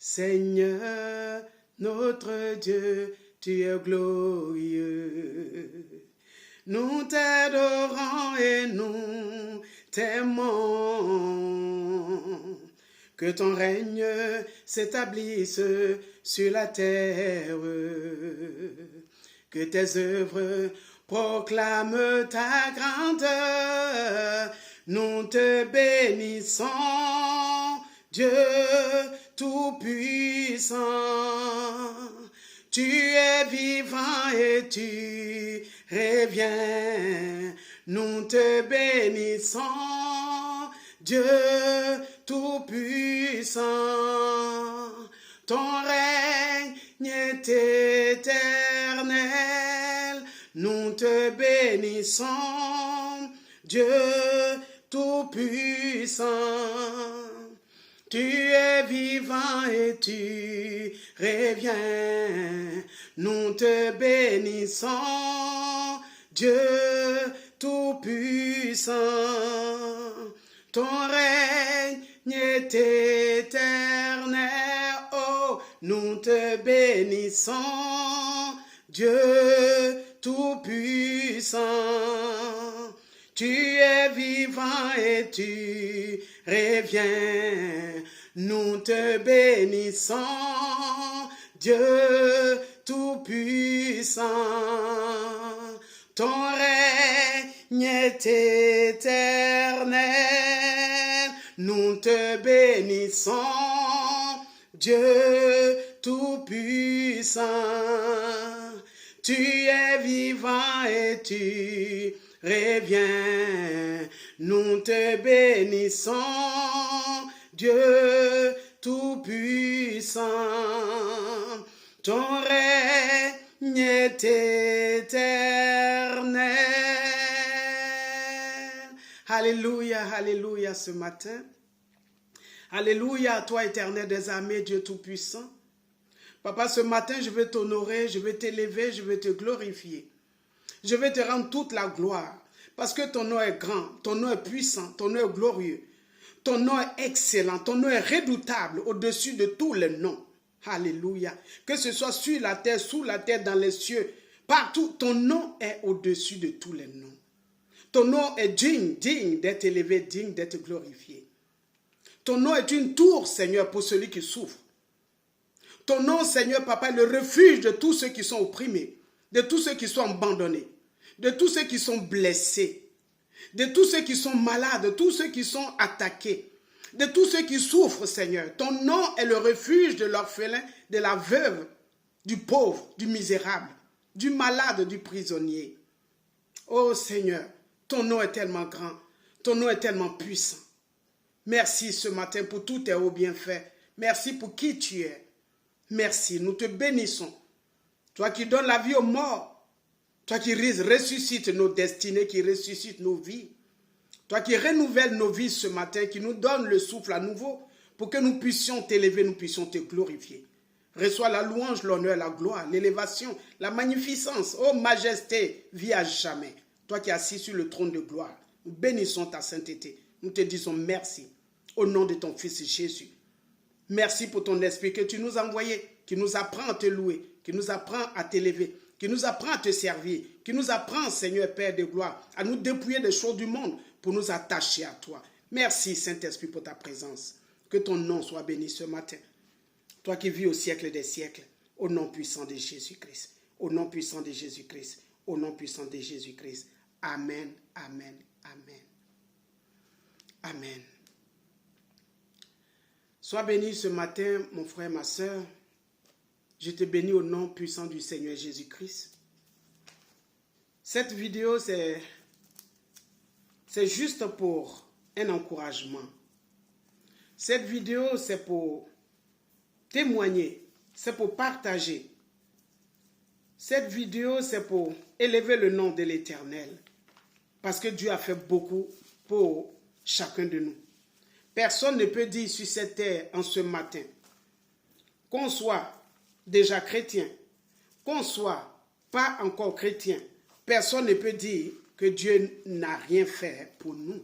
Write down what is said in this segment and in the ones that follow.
Seigneur, notre Dieu, tu es glorieux. Nous t'adorons et nous t'aimons. Que ton règne s'établisse sur la terre. Que tes œuvres proclament ta grandeur. Nous te bénissons, Dieu Tout-Puissant. Tu es vivant et tu reviens. Nous te bénissons, Dieu Tout-Puissant. Ton règne est éternel. Nous te bénissons, Dieu Tout-Puissant. Tu es vivant et tu reviens. Nous te bénissons, Dieu Tout-Puissant. Ton règne est éternel. Oh, nous te bénissons, Dieu Tout-Puissant. Tu es vivant et tu reviens. Nous te bénissons, Dieu Tout-Puissant. Ton règne est éternel. Nous te bénissons, Dieu Tout-Puissant. Tu es vivant et tu reviens. Nous te bénissons, Dieu Tout-Puissant. Ton règne est éternel. Alléluia, alléluia ce matin. Alléluia à toi, éternel des armées, Dieu Tout-Puissant. Papa, ce matin, je vais t'honorer, je vais t'élever, je vais te glorifier. Je vais te rendre toute la gloire. Parce que ton nom est grand, ton nom est puissant, ton nom est glorieux. Ton nom est excellent, ton nom est redoutable au-dessus de tous les noms. Alléluia. Que ce soit sur la terre, sous la terre, dans les cieux, partout, ton nom est au-dessus de tous les noms. Ton nom est digne d'être élevé, digne d'être glorifié. Ton nom est une tour, Seigneur, pour celui qui souffre. Ton nom, Seigneur, Papa, est le refuge de tous ceux qui sont opprimés, de tous ceux qui sont abandonnés, de tous ceux qui sont blessés, de tous ceux qui sont malades, de tous ceux qui sont attaqués, de tous ceux qui souffrent, Seigneur. Ton nom est le refuge de l'orphelin, de la veuve, du pauvre, du misérable, du malade, du prisonnier. Oh Seigneur, ton nom est tellement grand, ton nom est tellement puissant. Merci ce matin pour tous tes hauts bienfaits. Merci pour qui tu es. Merci, nous te bénissons. Toi qui donnes la vie aux morts, toi qui ressuscites nos destinées, qui ressuscites nos vies, toi qui renouvelles nos vies ce matin, qui nous donne le souffle à nouveau pour que nous puissions t'élever, nous puissions te glorifier. Reçois la louange, l'honneur, la gloire, l'élévation, la magnificence, ô majesté, vie à jamais. Toi qui es assis sur le trône de gloire, nous bénissons ta sainteté. Nous te disons merci au nom de ton Fils Jésus. Merci pour ton esprit que tu nous as envoyé, qui nous apprend à te louer, qui nous apprend à t'élever, qui nous apprend à te servir, qui nous apprend, Seigneur Père de gloire, à nous dépouiller des choses du monde pour nous attacher à toi. Merci, Saint-Esprit, pour ta présence. Que ton nom soit béni ce matin. Toi qui vis au siècle des siècles, au nom puissant de Jésus-Christ, au nom puissant de Jésus-Christ, au nom puissant de Jésus-Christ. Amen, amen, amen. Amen. Sois béni ce matin, mon frère, ma soeur. Je te bénis au nom puissant du Seigneur Jésus-Christ. Cette vidéo, c'est juste pour un encouragement. Cette vidéo, c'est pour témoigner, c'est pour partager. Cette vidéo, c'est pour élever le nom de l'Éternel. Parce que Dieu a fait beaucoup pour chacun de nous. Personne ne peut dire sur cette terre en ce matin qu'on soit déjà chrétien, qu'on soit pas encore chrétien. Personne ne peut dire que Dieu n'a rien fait pour nous.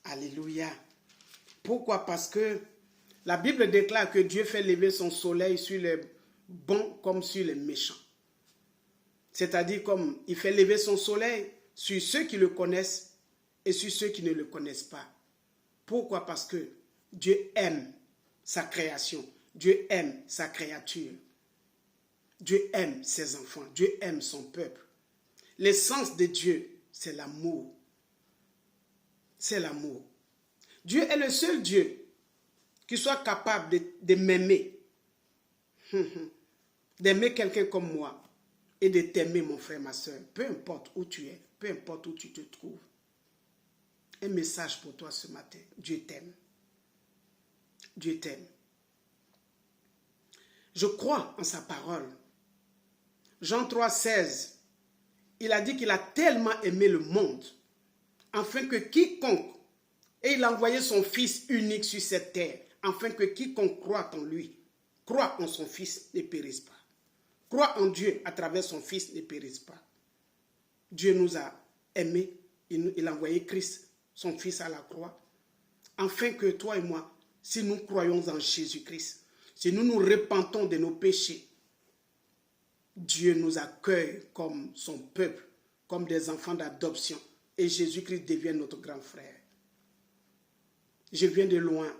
Alléluia. Pourquoi? Parce que La Bible déclare que Dieu fait lever son soleil sur les bons comme sur les méchants. C'est-à-dire comme il fait lever son soleil sur ceux qui le connaissent et sur ceux qui ne le connaissent pas. Pourquoi? Parce que Dieu aime sa création. Dieu aime sa créature. Dieu aime ses enfants. Dieu aime son peuple. L'essence de Dieu, c'est l'amour. C'est l'amour. Dieu est le seul Dieu qui soit capable de m'aimer. D'aimer quelqu'un comme moi et de t'aimer, mon frère, ma soeur. Peu importe où tu es, peu importe où tu te trouves. Un message pour toi ce matin. Dieu t'aime. Dieu t'aime. Je crois en sa parole. Jean 3, 16, il a dit qu'il a tellement aimé le monde, afin que quiconque, et il a envoyé son Fils unique sur cette terre, afin que quiconque croit en lui, croit en son Fils, ne périsse pas. Croit en Dieu à travers son Fils, ne périsse pas. Dieu nous a aimés, il a envoyé Christ, son Fils à la croix, afin que toi et moi, si nous croyons en Jésus-Christ, si nous nous repentons de nos péchés, Dieu nous accueille comme son peuple, comme des enfants d'adoption, et Jésus-Christ devient notre grand frère. Je viens de loin.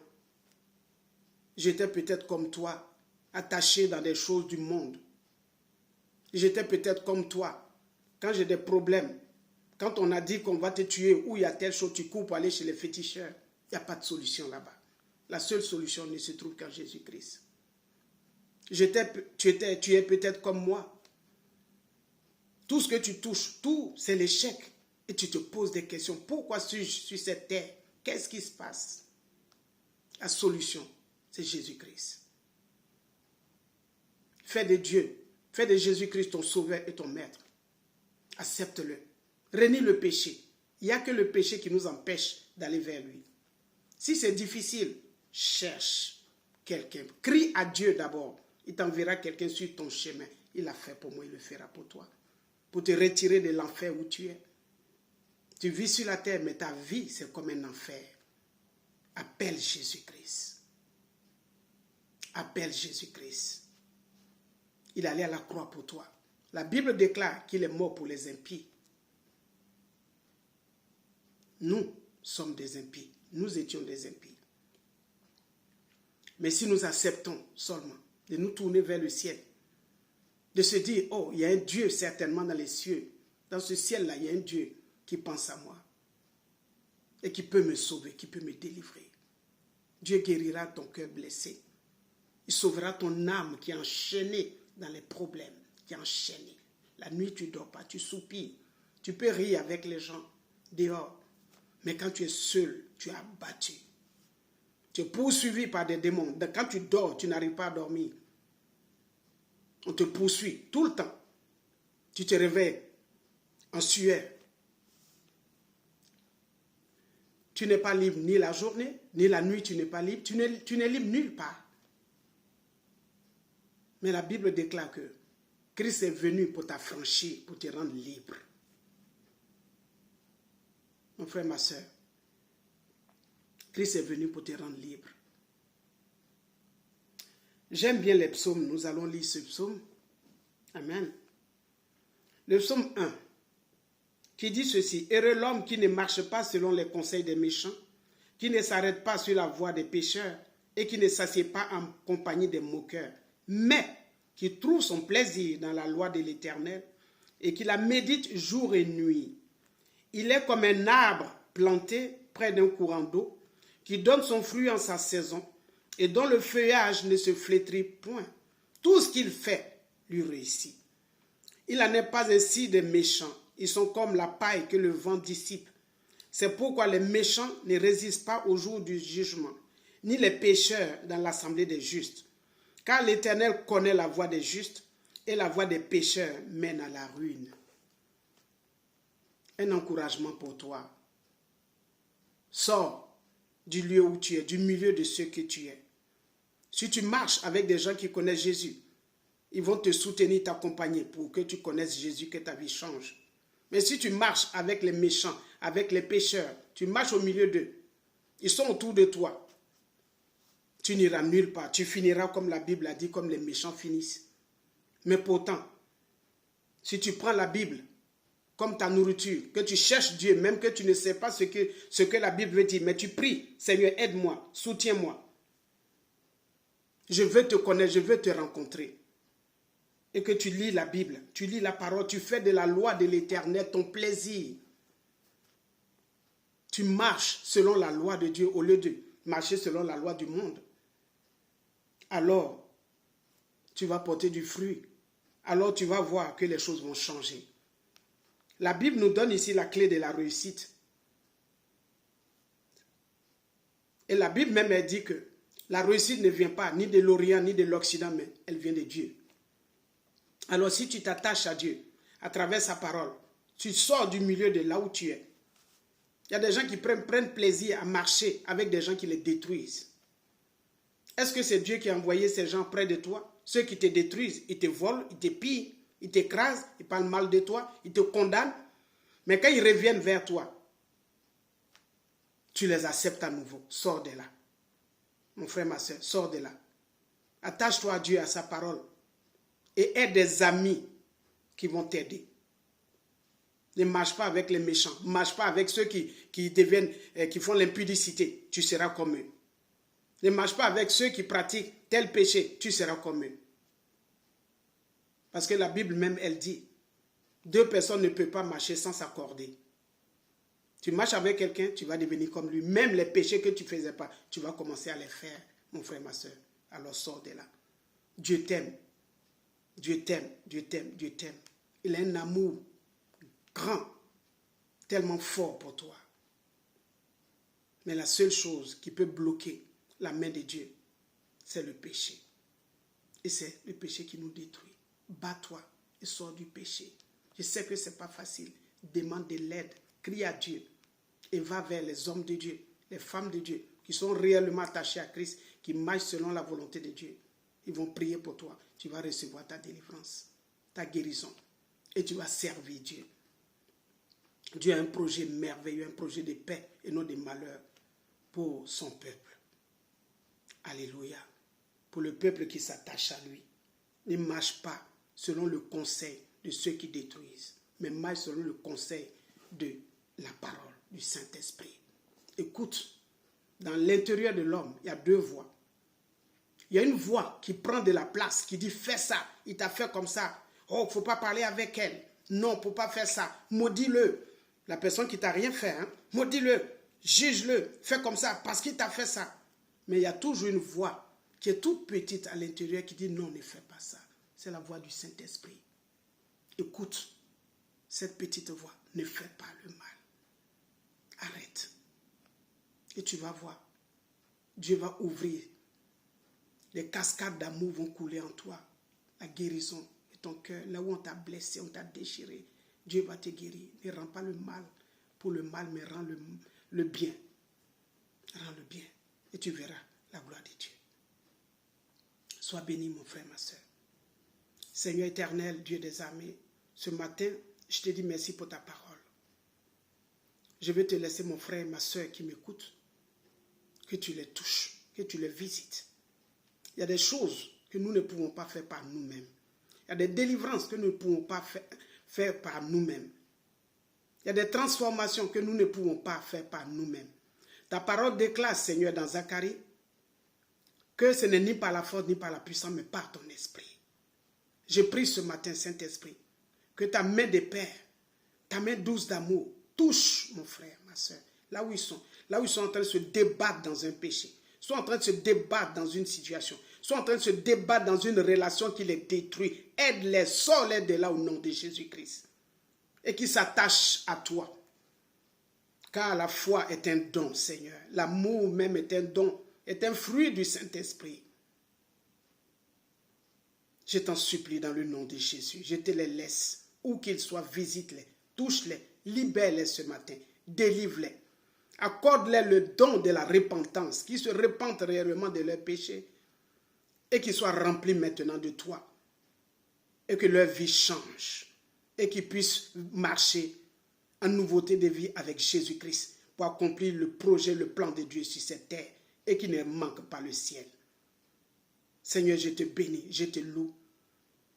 J'étais peut-être comme toi, attaché dans des choses du monde. J'étais peut-être comme toi. Quand j'ai des problèmes, quand on a dit qu'on va te tuer ou il y a telle chose, tu cours pour aller chez les féticheurs. Il n'y a pas de solution là-bas. La seule solution ne se trouve qu'en Jésus-Christ. Tu es peut-être comme moi. Tout ce que tu touches, tout, c'est l'échec. Et tu te poses des questions. Pourquoi suis-je sur cette terre? Qu'est-ce qui se passe? La solution, c'est Jésus-Christ. Fais de Dieu, fais de Jésus-Christ ton sauveur et ton maître. Accepte-le. Renie le péché. Il n'y a que le péché qui nous empêche d'aller vers lui. Si c'est difficile, cherche quelqu'un. Crie à Dieu d'abord. Il t'enverra quelqu'un sur ton chemin. Il l'a fait pour moi, il le fera pour toi. Pour te retirer de l'enfer où tu es. Tu vis sur la terre, mais ta vie, c'est comme un enfer. Appelle Jésus-Christ. Appelle Jésus-Christ. Il est allé à la croix pour toi. La Bible déclare qu'il est mort pour les impies. Nous sommes des impies. Nous étions des impies. Mais si nous acceptons seulement de nous tourner vers le ciel, de se dire, oh, il y a un Dieu certainement dans les cieux. Dans ce ciel-là, il y a un Dieu qui pense à moi et qui peut me sauver, qui peut me délivrer. Dieu guérira ton cœur blessé. Il sauvera ton âme qui est enchaînée dans les problèmes, qui est enchaînée. La nuit, tu ne dors pas, tu soupires. Tu peux rire avec les gens dehors. Mais quand tu es seul, tu es abattu. Tu es poursuivi par des démons. Quand tu dors, tu n'arrives pas à dormir. On te poursuit tout le temps. Tu te réveilles en sueur. Tu n'es pas libre ni la journée, ni la nuit, tu n'es pas libre. Tu n'es libre nulle part. Mais la Bible déclare que Christ est venu pour t'affranchir, pour te rendre libre. Mon frère, ma soeur, Christ est venu pour te rendre libre. J'aime bien les psaumes. Nous allons lire ce psaume. Amen. Le psaume 1, qui dit ceci. Heureux l'homme qui ne marche pas selon les conseils des méchants, qui ne s'arrête pas sur la voie des pécheurs et qui ne s'assied pas en compagnie des moqueurs, mais qui trouve son plaisir dans la loi de l'Éternel et qui la médite jour et nuit. Il est comme un arbre planté près d'un courant d'eau qui donne son fruit en sa saison et dont le feuillage ne se flétrit point. Tout ce qu'il fait lui réussit. Il n'en est pas ainsi des méchants. Ils sont comme la paille que le vent dissipe. C'est pourquoi les méchants ne résistent pas au jour du jugement, ni les pécheurs dans l'assemblée des justes. Car l'Éternel connaît la voie des justes et la voie des pécheurs mène à la ruine. Un encouragement pour toi. Sors du lieu où tu es, du milieu de ceux que tu es. Si tu marches avec des gens qui connaissent Jésus, ils vont te soutenir, t'accompagner pour que tu connaisses Jésus, que ta vie change. Mais si tu marches avec les méchants, avec les pécheurs, tu marches au milieu d'eux, ils sont autour de toi. tu n'iras nulle part. Tu finiras comme la Bible a dit, comme les méchants finissent. Mais pourtant, si tu prends la Bible comme ta nourriture, que tu cherches Dieu, même que tu ne sais pas ce que la Bible veut dire, mais tu pries, Seigneur, aide-moi, soutiens-moi. Je veux te connaître, je veux te rencontrer. Et que tu lis la Bible, tu lis la parole, tu fais de la loi de l'Éternel ton plaisir. Tu marches selon la loi de Dieu au lieu de marcher selon la loi du monde. Alors, tu vas porter du fruit. Alors, tu vas voir que les choses vont changer. La Bible nous donne ici la clé de la réussite. Et la Bible même, elle dit que la réussite ne vient pas ni de l'Orient ni de l'Occident, mais elle vient de Dieu. Alors, si tu t'attaches à Dieu, à travers sa parole, tu sors du milieu de là où tu es. Il y a des gens qui prennent plaisir à marcher avec des gens qui les détruisent. Est-ce que c'est Dieu qui a envoyé ces gens près de toi? Ceux qui te détruisent, ils te volent, ils te pillent, ils t'écrasent, ils parlent mal de toi, ils te condamnent. Mais quand ils reviennent vers toi, tu les acceptes à nouveau. Sors de là. Mon frère, ma soeur, sors de là. Attache-toi à Dieu, à sa parole. Et aie des amis qui vont t'aider. Ne marche pas avec les méchants. Ne marche pas avec ceux qui font l'impudicité. Tu seras comme eux. Ne marche pas avec ceux qui pratiquent tel péché. Tu seras comme eux. Parce que la Bible même, elle dit, 2 personnes ne peuvent pas marcher sans s'accorder. Tu marches avec quelqu'un, tu vas devenir comme lui. Même les péchés que tu ne faisais pas, tu vas commencer à les faire, mon frère, ma soeur. Alors sors de là. Dieu t'aime. Dieu t'aime, Dieu t'aime, Dieu t'aime. Il a un amour grand, tellement fort pour toi. Mais la seule chose qui peut bloquer la main de Dieu, c'est le péché. Et c'est le péché qui nous détruit. Bats-toi et sors du péché. Je sais que ce n'est pas facile. Demande de l'aide. Crie à Dieu. Et va vers les hommes de Dieu, les femmes de Dieu, qui sont réellement attachés à Christ, qui marchent selon la volonté de Dieu. Ils vont prier pour toi. Tu vas recevoir ta délivrance, ta guérison. Et tu vas servir Dieu. Dieu a un projet merveilleux, un projet de paix et non de malheur pour son peuple. Alléluia. Pour le peuple qui s'attache à lui. Ne marche pas selon le conseil de ceux qui détruisent, mais marche selon le conseil de la parole du Saint-Esprit. Écoute, dans l'intérieur de l'homme, il y a 2 voix. Il y a une voix qui prend de la place, qui dit fais ça, il t'a fait comme ça. Oh, il ne faut pas parler avec elle. Non, il ne faut pas faire ça. Maudis-le. La personne qui t'a rien fait, hein? Maudis-le, juge-le, fais comme ça parce qu'il t'a fait ça. Mais il y a toujours une voix qui est toute petite à l'intérieur qui dit non, ne fais pas ça. C'est la voix du Saint-Esprit. Écoute cette petite voix, ne fais pas le mal. Arrête. Et tu vas voir, Dieu va ouvrir. Les cascades d'amour vont couler en toi. La guérison de ton cœur, là où on t'a blessé, on t'a déchiré, Dieu va te guérir. Ne rends pas le mal pour le mal, mais rends le bien. Rends le bien. Et tu verras la gloire de Dieu. Sois béni, mon frère, ma soeur. Seigneur éternel, Dieu des armées, ce matin, je te dis merci pour ta parole. Je vais te laisser, mon frère et ma soeur qui m'écoutent, que tu les touches, que tu les visites. Il y a des choses que nous ne pouvons pas faire par nous-mêmes. Il y a des délivrances que nous ne pouvons pas faire par nous-mêmes. Il y a des transformations que nous ne pouvons pas faire par nous-mêmes. Ta parole déclare, Seigneur, dans Zacharie, que ce n'est ni par la force ni par la puissance, mais par ton esprit. Je prie ce matin, Saint-Esprit, que ta main de Père, ta main douce d'amour, touche mon frère, ma soeur, là où ils sont en train de se débattre dans un péché, soit en train de se débattre dans une situation, soit en train de se débattre dans une relation qui les détruit. Aide-les, sors-les de là au nom de Jésus-Christ. Et qui s'attachent à toi. Car la foi est un don, Seigneur. L'amour même est un don, est un fruit du Saint-Esprit. Je t'en supplie dans le nom de Jésus. Je te les laisse, où qu'ils soient, visite-les, touche-les, libère-les ce matin, délivre-les. Accorde-les le don de la repentance, qu'ils se repentent réellement de leurs péchés et qu'ils soient remplis maintenant de toi et que leur vie change et qu'ils puissent marcher en nouveauté de vie avec Jésus-Christ pour accomplir le projet, le plan de Dieu sur cette terre et qu'il ne manque pas le ciel. Seigneur, je te bénis, je te loue.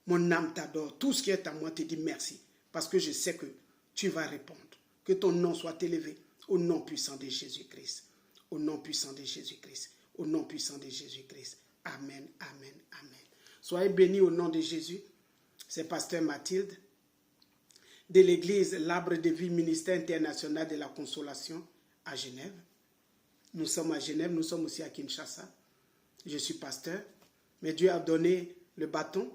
Mon âme t'adore. Tout ce qui est à moi te dit merci. Parce que je sais que tu vas répondre. Que ton nom soit élevé au nom puissant de Jésus-Christ. Au nom puissant de Jésus-Christ. Au nom puissant de Jésus-Christ. Amen, amen, amen. Soyez bénis au nom de Jésus. C'est Pasteur Mathilde de l'église L'Arbre de Vie, ministère international de la consolation à Genève. Nous sommes à Genève, nous sommes aussi à Kinshasa. Je suis pasteur, mais Dieu a donné le bâton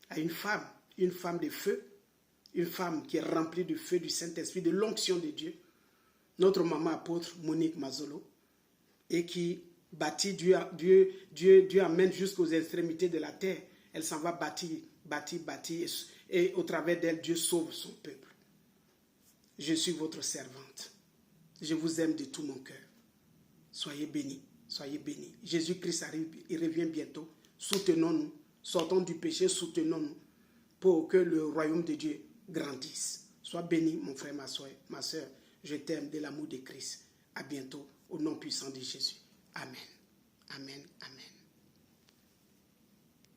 à une femme de feu, une femme qui est remplie du feu du Saint-Esprit, de l'onction de Dieu, notre maman apôtre Monique Mazolo, et qui bâtit, Dieu amène jusqu'aux extrémités de la terre. Elle s'en va bâtir, et au travers d'elle, Dieu sauve son peuple. Je suis votre servante. Je vous aime de tout mon cœur. Soyez bénis, soyez bénis. Jésus-Christ arrive, il revient bientôt. Soutenons-nous, sortons du péché, soutenons-nous pour que le royaume de Dieu grandisse. Sois béni, mon frère, ma soeur. Je t'aime de l'amour de Christ. À bientôt, au nom puissant de Jésus. Amen. Amen. Amen.